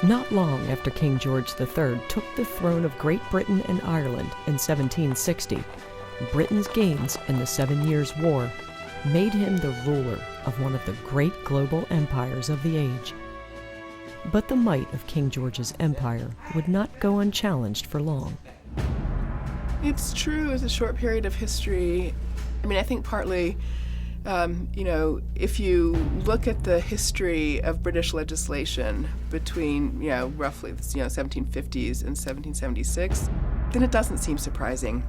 Not long after King George III took the throne of Great Britain and Ireland in 1760, Britain's gains in the 7 Years' War made him the ruler of one of the great global empires of the age. But the might of King George's empire would not go unchallenged for long. It's true, it's a short period of history. I mean, I think partly, if you look at the history of British legislation between, roughly, 1750s and 1776, then it doesn't seem surprising.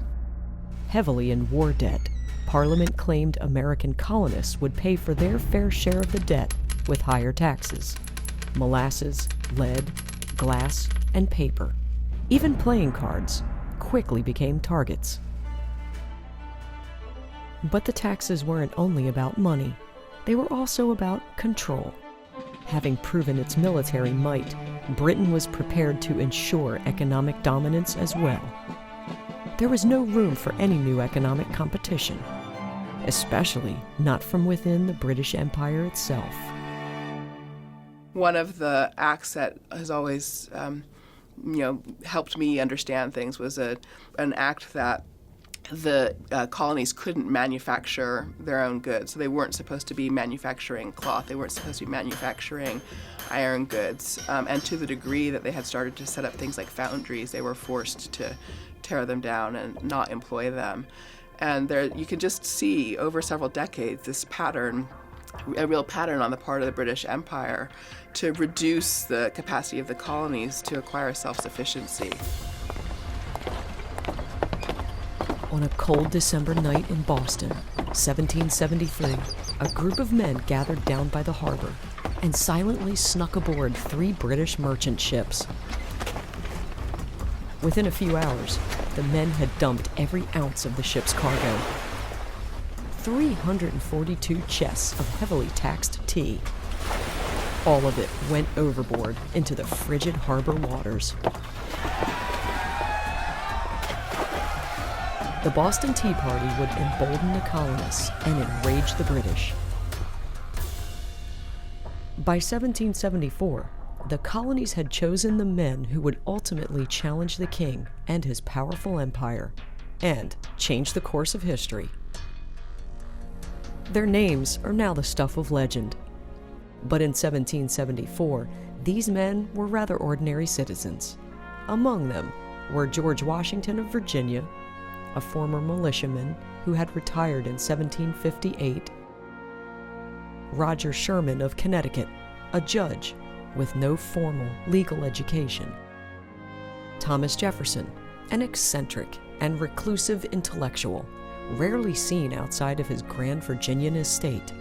Heavily in war debt, Parliament claimed American colonists would pay for their fair share of the debt with higher taxes. Molasses, lead, glass, and paper, even playing cards, quickly became targets. But the taxes weren't only about money. They were also about control. Having proven its military might, Britain was prepared to ensure economic dominance as well. There was no room for any new economic competition, especially not from within the British Empire itself. One of the acts that has always, helped me understand things was an act that the colonies couldn't manufacture their own goods. So they weren't supposed to be manufacturing cloth. They weren't supposed to be manufacturing iron goods. And to the degree that they had started to set up things like foundries, they were forced to tear them down and not employ them. And there, you can just see over several decades this pattern, a real pattern on the part of the British Empire to reduce the capacity of the colonies to acquire self-sufficiency. On a cold December night in Boston, 1773, a group of men gathered down by the harbor and silently snuck aboard 3 British merchant ships. Within a few hours, the men had dumped every ounce of the ship's cargo. 342 chests of heavily taxed tea. All of it went overboard into the frigid harbor waters. The Boston Tea Party would embolden the colonists and enrage the British. By 1774, the colonies had chosen the men who would ultimately challenge the king and his powerful empire, and change the course of history. Their names are now the stuff of legend. But in 1774, these men were rather ordinary citizens. Among them were George Washington of Virginia, a former militiaman who had retired in 1758, Roger Sherman of Connecticut, a judge with no formal legal education, Thomas Jefferson, an eccentric and reclusive intellectual, rarely seen outside of his grand Virginian estate,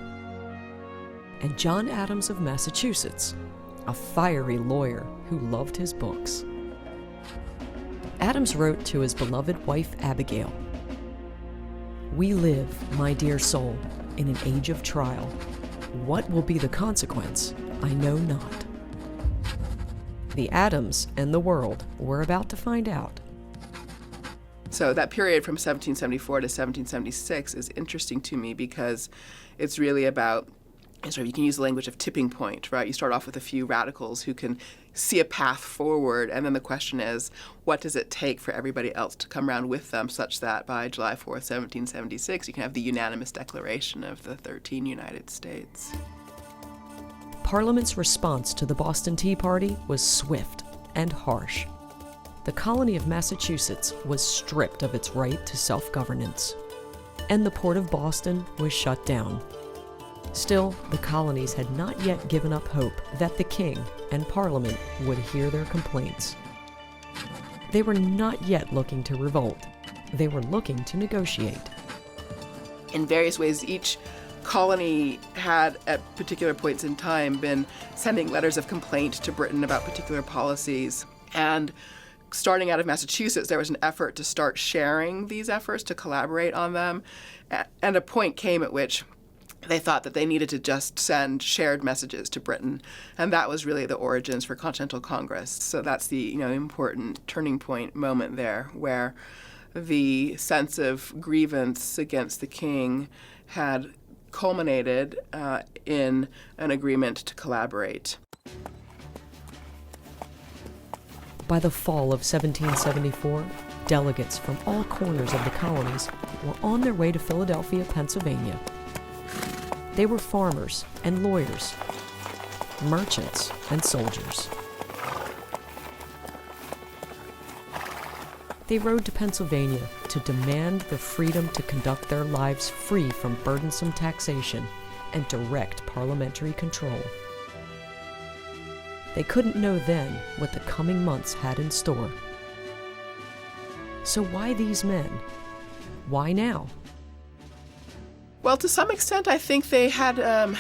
and John Adams of Massachusetts, a fiery lawyer who loved his books. Adams wrote to his beloved wife Abigail, "We live, my dear soul, in an age of trial. What will be the consequence, I know not." The Adams and the world were about to find out. So that period from 1774 to 1776 is interesting to me because it's really about, you can use the language of tipping point, right? You start off with a few radicals who can see a path forward, and then the question is, what does it take for everybody else to come around with them such that by July 4th, 1776, you can have the unanimous declaration of the 13 United States. Parliament's response to the Boston Tea Party was swift and harsh. The colony of Massachusetts was stripped of its right to self-governance, and the port of Boston was shut down. Still, the colonies had not yet given up hope that the king and Parliament would hear their complaints. They were not yet looking to revolt. They were looking to negotiate. In various ways, each colony had, at particular points in time, been sending letters of complaint to Britain about particular policies. And starting out of Massachusetts, there was an effort to start sharing these efforts, to collaborate on them. And a point came at which they thought that they needed to just send shared messages to Britain. And that was really the origins for Continental Congress. So that's the important turning point moment there, where the sense of grievance against the king had culminated in an agreement to collaborate. By the fall of 1774, delegates from all corners of the colonies were on their way to Philadelphia, Pennsylvania. They were farmers and lawyers, merchants and soldiers. They rode to Pennsylvania to demand the freedom to conduct their lives free from burdensome taxation and direct parliamentary control. They couldn't know then what the coming months had in store. So why these men? Why now? Well, to some extent, I think they had a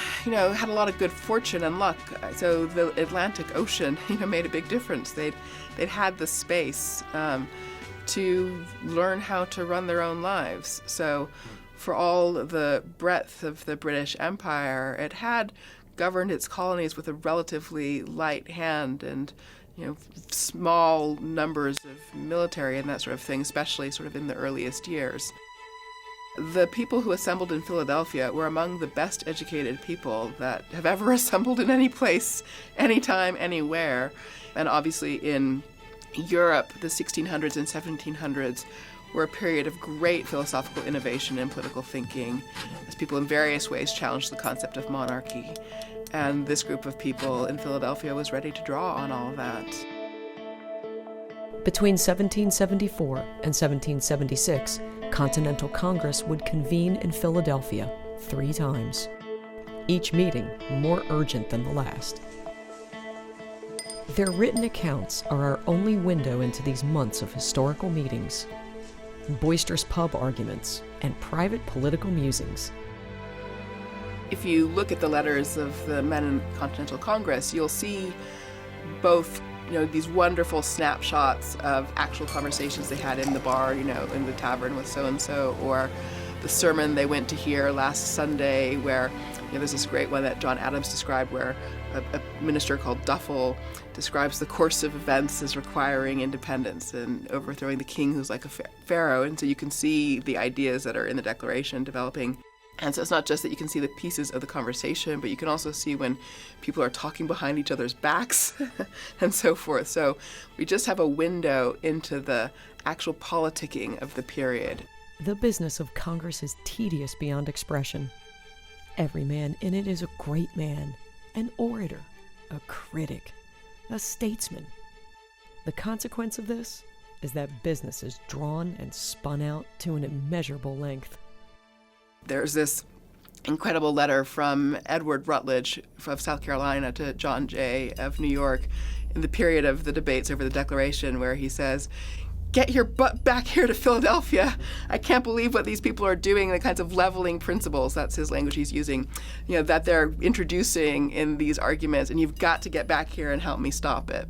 lot of good fortune and luck. So the Atlantic Ocean, made a big difference. They'd had the space to learn how to run their own lives. So for all the breadth of the British Empire, it had governed its colonies with a relatively light hand and, small numbers of military and that sort of thing, especially sort of in the earliest years. The people who assembled in Philadelphia were among the best educated people that have ever assembled in any place, anytime, anywhere. And obviously in Europe, the 1600s and 1700s were a period of great philosophical innovation and political thinking, as people in various ways challenged the concept of monarchy. And this group of people in Philadelphia was ready to draw on all of that. Between 1774 and 1776, Continental Congress would convene in Philadelphia 3 times, each meeting more urgent than the last. Their written accounts are our only window into these months of historical meetings, boisterous pub arguments, and private political musings. If you look at the letters of the men in Continental Congress, you'll see both these wonderful snapshots of actual conversations they had in the bar, in the tavern with so-and-so, or the sermon they went to hear last Sunday where, there's this great one that John Adams described where a minister called Duffel describes the course of events as requiring independence and overthrowing the king who's like a pharaoh. And so you can see the ideas that are in the Declaration developing. And so it's not just that you can see the pieces of the conversation, but you can also see when people are talking behind each other's backs and so forth. So we just have a window into the actual politicking of the period. The business of Congress is tedious beyond expression. Every man in it is a great man, an orator, a critic, a statesman. The consequence of this is that business is drawn and spun out to an immeasurable length. There's this incredible letter from Edward Rutledge of South Carolina to John Jay of New York in the period of the debates over the Declaration, where he says, "Get your butt back here to Philadelphia. I can't believe what these people are doing, the kinds of leveling principles," that's his language he's using, that they're introducing in these arguments, and you've got to get back here and help me stop it.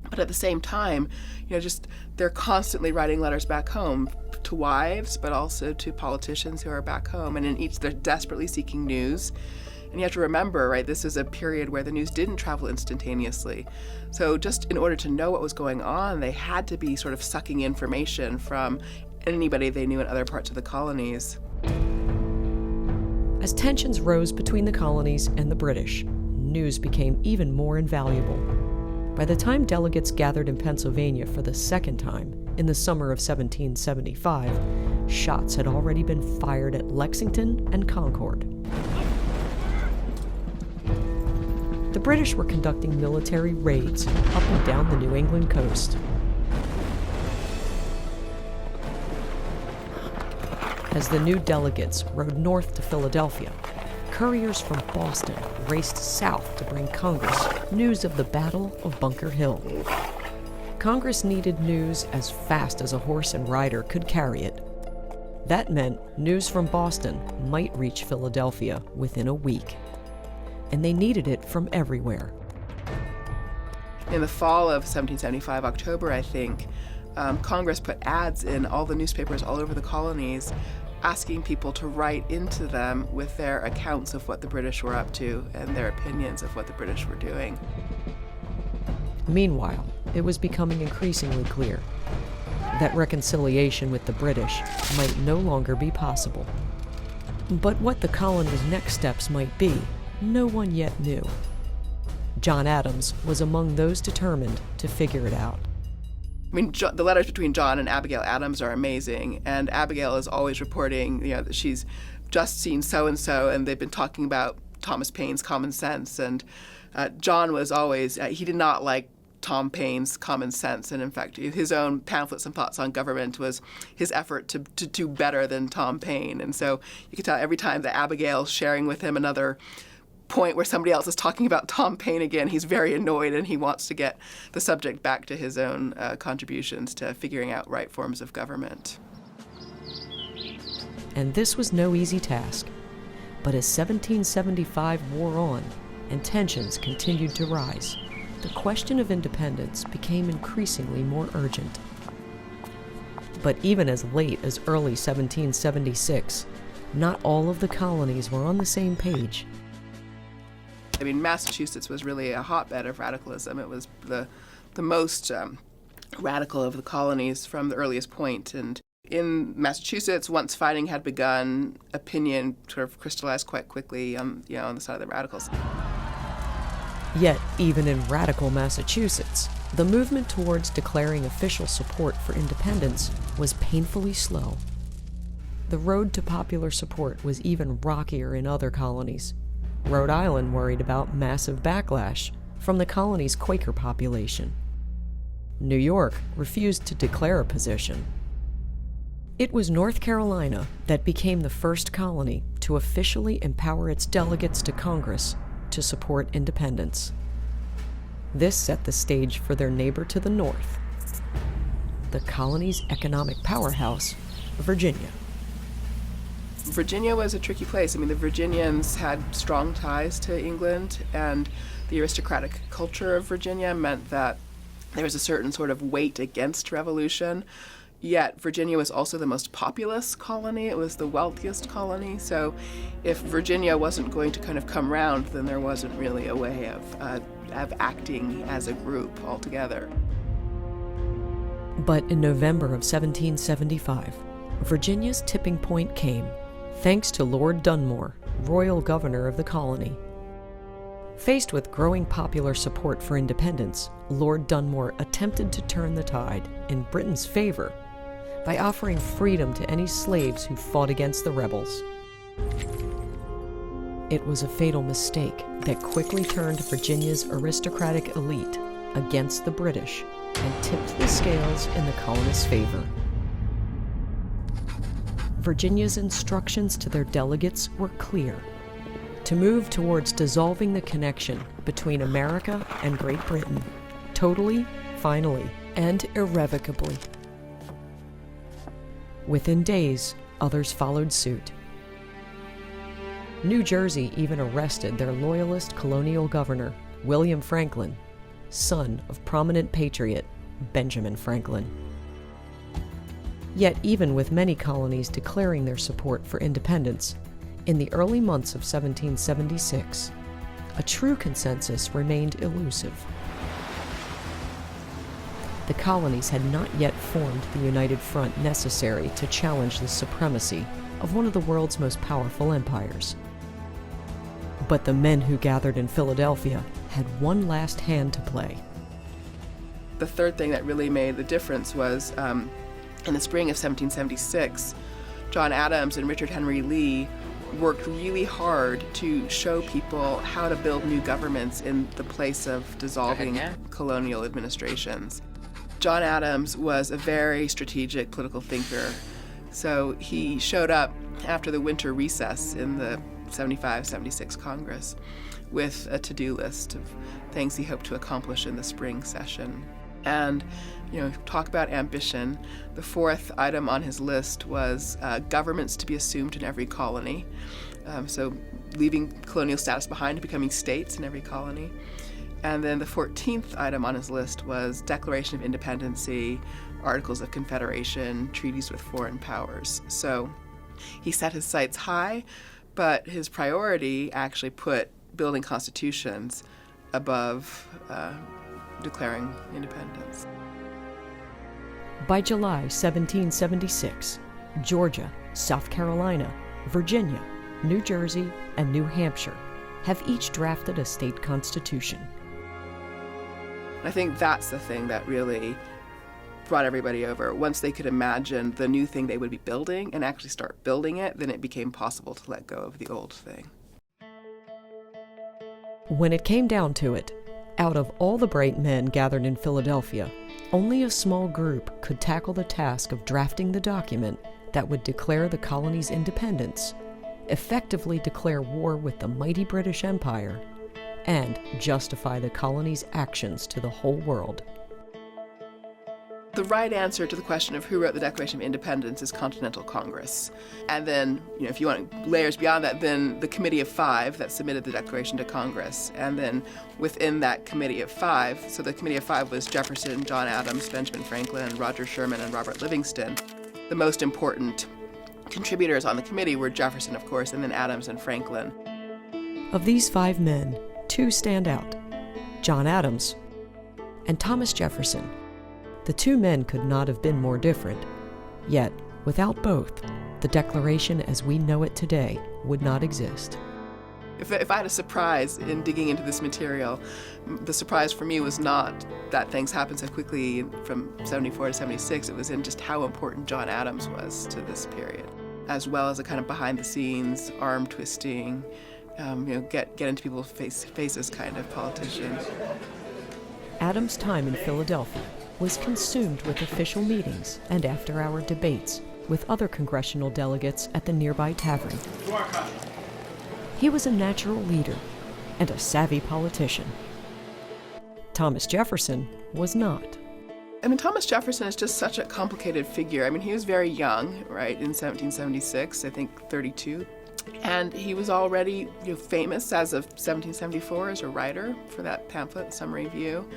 But at the same time, they're constantly writing letters back home to wives, but also to politicians who are back home. And in each, they're desperately seeking news. And you have to remember, right, this is a period where the news didn't travel instantaneously. So just in order to know what was going on, they had to be sort of sucking information from anybody they knew in other parts of the colonies. As tensions rose between the colonies and the British, news became even more invaluable. By the time delegates gathered in Pennsylvania for the second time, in the summer of 1775, shots had already been fired at Lexington and Concord. The British were conducting military raids up and down the New England coast. As the new delegates rode north to Philadelphia, couriers from Boston raced south to bring Congress news of the Battle of Bunker Hill. Congress needed news as fast as a horse and rider could carry it. That meant news from Boston might reach Philadelphia within a week. And they needed it from everywhere. In the fall of 1775, October, I think, Congress put ads in all the newspapers all over the colonies asking people to write into them with their accounts of what the British were up to and their opinions of what the British were doing. Meanwhile, it was becoming increasingly clear that reconciliation with the British might no longer be possible. But what the colony's next steps might be, no one yet knew. John Adams was among those determined to figure it out. I mean, the letters between John and Abigail Adams are amazing, and Abigail is always reporting, that she's just seen so-and-so, and they've been talking about Thomas Paine's Common Sense, and John was always, he did not like Tom Paine's Common Sense, and in fact, his own pamphlets and thoughts on government was his effort to do better than Tom Paine, and so you could tell every time that Abigail's sharing with him another point where somebody else is talking about Tom Paine again, he's very annoyed and he wants to get the subject back to his own contributions to figuring out right forms of government. And this was no easy task. But as 1775 wore on and tensions continued to rise, the question of independence became increasingly more urgent. But even as late as early 1776, not all of the colonies were on the same page. I mean, Massachusetts was really a hotbed of radicalism. It was the most radical of the colonies from the earliest point. And in Massachusetts, once fighting had begun, opinion sort of crystallized quite quickly on the side of the radicals. Yet, even in radical Massachusetts, the movement towards declaring official support for independence was painfully slow. The road to popular support was even rockier in other colonies. Rhode Island worried about massive backlash from the colony's Quaker population. New York refused to declare a position. It was North Carolina that became the first colony to officially empower its delegates to Congress to support independence. This set the stage for their neighbor to the north, the colony's economic powerhouse, Virginia. Virginia was a tricky place. I mean, the Virginians had strong ties to England, and the aristocratic culture of Virginia meant that there was a certain sort of weight against revolution. Yet Virginia was also the most populous colony. It was the wealthiest colony. So if Virginia wasn't going to kind of come round, then there wasn't really a way of acting as a group altogether. But in November of 1775, Virginia's tipping point came, thanks to Lord Dunmore, royal governor of the colony. Faced with growing popular support for independence, Lord Dunmore attempted to turn the tide in Britain's favor by offering freedom to any slaves who fought against the rebels. It was a fatal mistake that quickly turned Virginia's aristocratic elite against the British and tipped the scales in the colonists' favor. Virginia's instructions to their delegates were clear: to move towards dissolving the connection between America and Great Britain, totally, finally, and irrevocably. Within days, others followed suit. New Jersey even arrested their loyalist colonial governor, William Franklin, son of prominent patriot Benjamin Franklin. Yet even with many colonies declaring their support for independence, in the early months of 1776, a true consensus remained elusive. The colonies had not yet formed the united front necessary to challenge the supremacy of one of the world's most powerful empires. But the men who gathered in Philadelphia had one last hand to play. The third thing that really made the difference was in the spring of 1776, John Adams and Richard Henry Lee worked really hard to show people how to build new governments in the place of dissolving colonial administrations. John Adams was a very strategic political thinker, so he showed up after the winter recess in the 75-76 Congress with a to-do list of things he hoped to accomplish in the spring session. And, talk about ambition. The fourth item on his list was governments to be assumed in every colony. So leaving colonial status behind and becoming states in every colony. And then the 14th item on his list was Declaration of Independency, Articles of Confederation, treaties with foreign powers. So he set his sights high, but his priority actually put building constitutions above declaring independence. By July 1776, Georgia, South Carolina, Virginia, New Jersey, and New Hampshire have each drafted a state constitution. I think that's the thing that really brought everybody over. Once they could imagine the new thing they would be building and actually start building it, then it became possible to let go of the old thing. When it came down to it, out of all the bright men gathered in Philadelphia, only a small group could tackle the task of drafting the document that would declare the colony's independence, effectively declare war with the mighty British Empire, and justify the colony's actions to the whole world. The right answer to the question of who wrote the Declaration of Independence is Continental Congress. And then, if you want layers beyond that, then the Committee of Five that submitted the Declaration to Congress. And then within that Committee of Five, so the Committee of Five was Jefferson, John Adams, Benjamin Franklin, Roger Sherman, and Robert Livingston. The most important contributors on the committee were Jefferson, of course, and then Adams and Franklin. Of these 5 men, 2 stand out: John Adams and Thomas Jefferson. The 2 men could not have been more different. Yet, without both, the Declaration as we know it today would not exist. If I had a surprise in digging into this material, the surprise for me was not that things happened so quickly from 74 to 76. It was in just how important John Adams was to this period, as well as a kind of behind-the-scenes, arm-twisting, get into people's faces kind of politician. Adams' time in Philadelphia was consumed with official meetings and after-hour debates with other congressional delegates at the nearby tavern. He was a natural leader and a savvy politician. Thomas Jefferson was not. Thomas Jefferson is just such a complicated figure. He was very young, right, in 1776, I think 32. And he was already famous as of 1774 as a writer for that pamphlet, Summary View.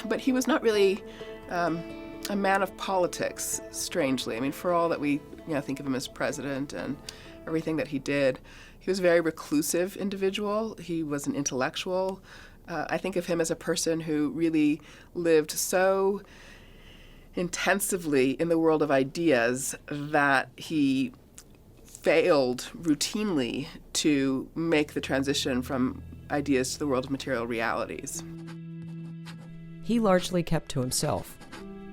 But he was not really a man of politics, strangely. For all that we think of him as president and everything that he did, he was a very reclusive individual. He was an intellectual. I think of him as a person who really lived so intensively in the world of ideas that he failed routinely to make the transition from ideas to the world of material realities. He largely kept to himself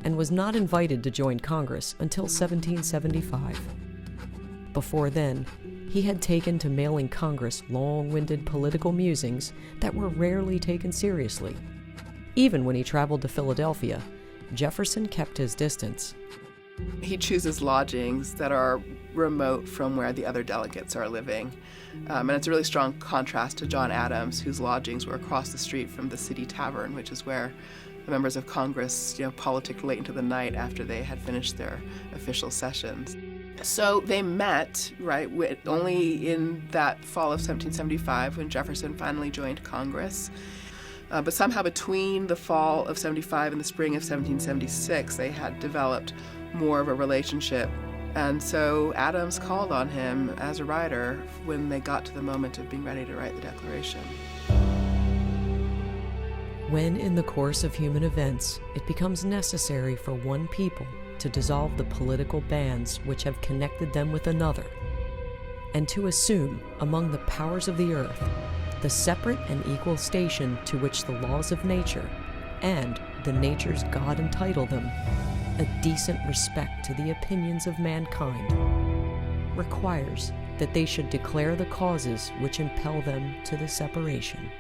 and was not invited to join Congress until 1775. Before then, he had taken to mailing Congress long-winded political musings that were rarely taken seriously. Even when he traveled to Philadelphia, Jefferson kept his distance. He chooses lodgings that are remote from where the other delegates are living. And it's a really strong contrast to John Adams, whose lodgings were across the street from the city tavern, which is where the members of Congress, politicked late into the night after they had finished their official sessions. So they met, right, only in that fall of 1775 when Jefferson finally joined Congress. But somehow between the fall of 75 and the spring of 1776, they had developed more of a relationship. And so Adams called on him as a writer when they got to the moment of being ready to write the Declaration. When in the course of human events it becomes necessary for one people to dissolve the political bands which have connected them with another, and to assume among the powers of the earth the separate and equal station to which the laws of nature and the nature's God entitle them, a decent respect to the opinions of mankind requires that they should declare the causes which impel them to the separation.